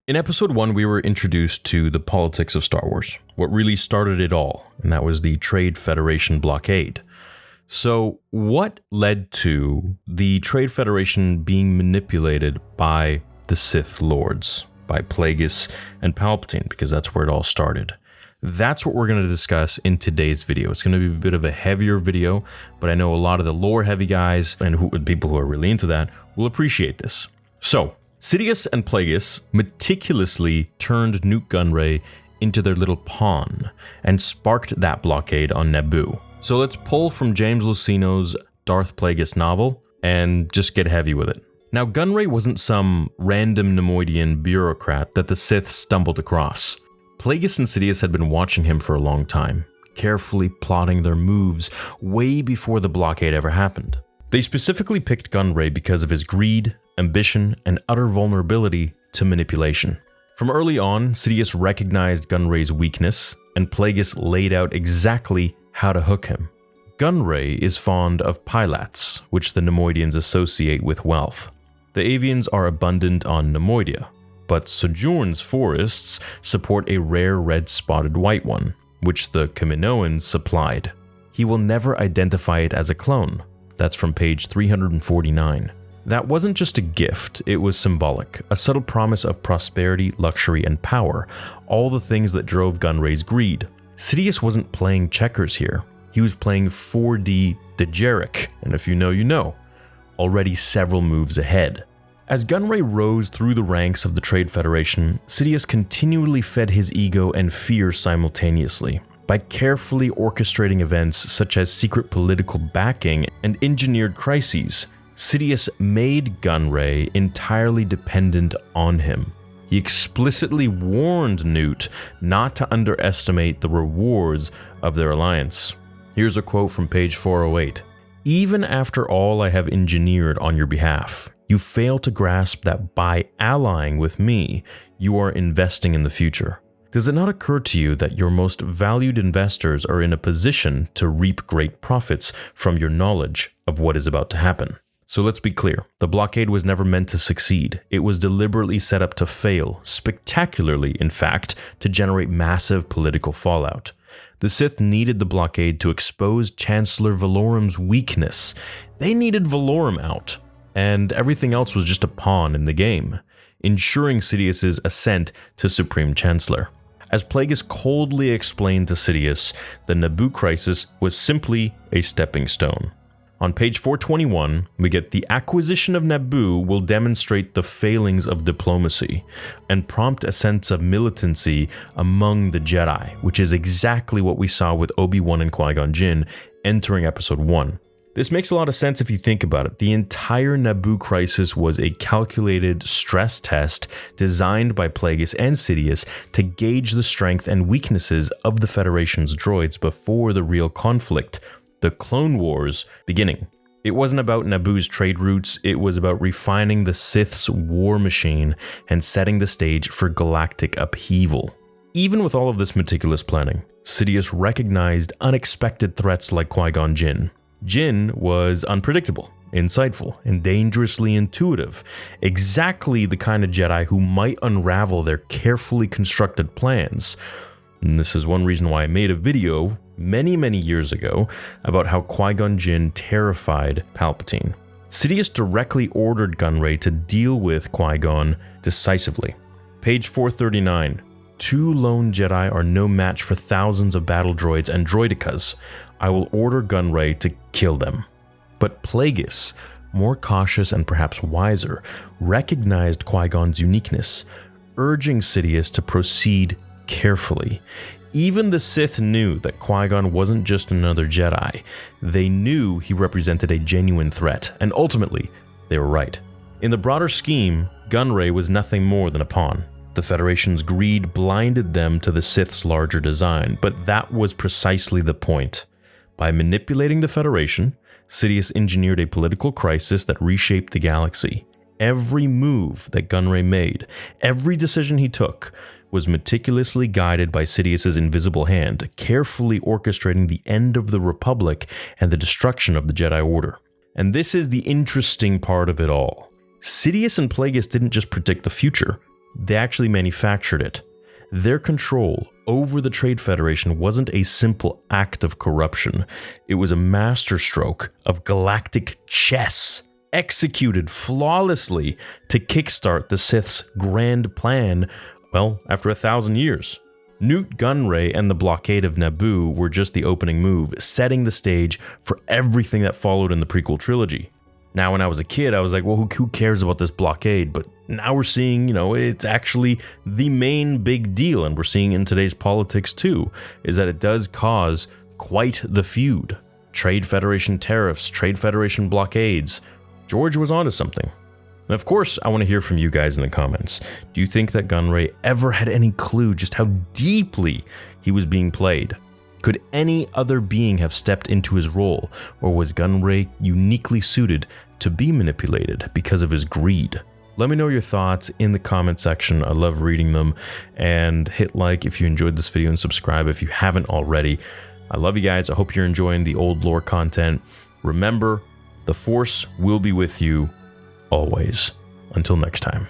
In episode 1, we were introduced to the politics of Star Wars, what really started it all, and that was the Trade Federation blockade. So, what led to the Trade Federation being manipulated by the Sith Lords, by Plagus and Palpatine, because that's where it all started. That's what we're going to discuss in today's video. It's going to be a bit of a heavier video, but I know a lot of the lore-heavy guys and people who are really into that will appreciate this. So, Sidious and Plagus meticulously turned Nute Gunray into their little pawn and sparked that blockade on Naboo. So let's pull from James Luceno's Darth Plagus novel and just get heavy with it. Now, Gunray wasn't some random Nemoidian bureaucrat that the Sith stumbled across. Plagus and Sidious had been watching him for a long time, carefully plotting their moves way before the blockade ever happened. They specifically picked Gunray because of his greed, ambition, and utter vulnerability to manipulation. From early on, Sidious recognized Gunray's weakness, and Plagus laid out exactly how to hook him. Gunray is fond of pilats, which the Nemoidians associate with wealth. The avians are abundant on Nemoidia, but Sojourn's forests support a rare red-spotted white one, which the Kaminoans supplied. He will never identify it as a clone. That's from page 349. That wasn't just a gift, it was symbolic, a subtle promise of prosperity, luxury, and power, all the things that drove Gunray's greed. Sidious wasn't playing checkers here. He was playing 4D Dejarik, and if you know, you know, already several moves ahead. As Gunray rose through the ranks of the Trade Federation, Sidious continually fed his ego and fear simultaneously. By carefully orchestrating events such as secret political backing and engineered crises, Sidious made Gunray entirely dependent on him. He explicitly warned Nute not to underestimate the rewards of their alliance. Here's a quote from page 408. "Even after all I have engineered on your behalf, you fail to grasp that by allying with me, you are investing in the future. Does it not occur to you that your most valued investors are in a position to reap great profits from your knowledge of what is about to happen?" So let's be clear, the blockade was never meant to succeed. It was deliberately set up to fail, spectacularly in fact, to generate massive political fallout. The Sith needed the blockade to expose Chancellor Valorum's weakness. They needed Valorum out, and everything else was just a pawn in the game, ensuring Sidious's ascent to Supreme Chancellor. As Plagus coldly explained to Sidious, the Naboo Crisis was simply a stepping stone. On page 421, we get the acquisition of Naboo will demonstrate the failings of diplomacy and prompt a sense of militancy among the Jedi, which is exactly what we saw with Obi-Wan and Qui-Gon Jinn entering episode 1. This makes a lot of sense if you think about it. The entire Naboo Crisis was a calculated stress test designed by Plagus and Sidious to gauge the strength and weaknesses of the Federation's droids before the real conflict, the Clone Wars, beginning. It wasn't about Naboo's trade routes, it was about refining the Sith's war machine and setting the stage for galactic upheaval. Even with all of this meticulous planning, Sidious recognized unexpected threats like Qui-Gon Jinn. Jinn was unpredictable, insightful, and dangerously intuitive, exactly the kind of Jedi who might unravel their carefully constructed plans. And this is one reason why I made a video many years ago about how Qui-Gon Jinn terrified Palpatine. Sidious directly ordered Gunray to deal with Qui-Gon decisively. Page 439. "Two lone Jedi are no match for thousands of battle droids and droidicas. I will order Gunray to kill them." But Plagus, more cautious and perhaps wiser, recognized Qui-Gon's uniqueness, urging Sidious to proceed carefully. Even the Sith knew that Qui-Gon wasn't just another Jedi. They knew he represented a genuine threat, and ultimately, they were right. In the broader scheme, Gunray was nothing more than a pawn. The Federation's greed blinded them to the Sith's larger design, but that was precisely the point. By manipulating the Federation, Sidious engineered a political crisis that reshaped the galaxy. Every move that Gunray made, every decision he took, was meticulously guided by Sidious's invisible hand, carefully orchestrating the end of the Republic and the destruction of the Jedi Order. And this is the interesting part of it all. Sidious and Plagus didn't just predict the future, they actually manufactured it. Their control over the Trade Federation wasn't a simple act of corruption. It was a masterstroke of galactic chess, executed flawlessly to kickstart the Sith's grand plan, well, after 1,000 years. Nute Gunray and the blockade of Naboo were just the opening move, setting the stage for everything that followed in the prequel trilogy. Now, when I was a kid, I was like, well, who cares about this blockade? But now we're seeing, it's actually the main big deal, and we're seeing in today's politics too, is that it does cause quite the feud. Trade Federation tariffs, Trade Federation blockades. George was onto something. And of course, I want to hear from you guys in the comments. Do you think that Gunray ever had any clue just how deeply he was being played? Could any other being have stepped into his role, or was Gunray uniquely suited to be manipulated because of his greed? Let me know your thoughts in the comment section. I love reading them. And hit like if you enjoyed this video and subscribe if you haven't already. I love you guys. I hope you're enjoying the old lore content. Remember, the Force will be with you always. Until next time.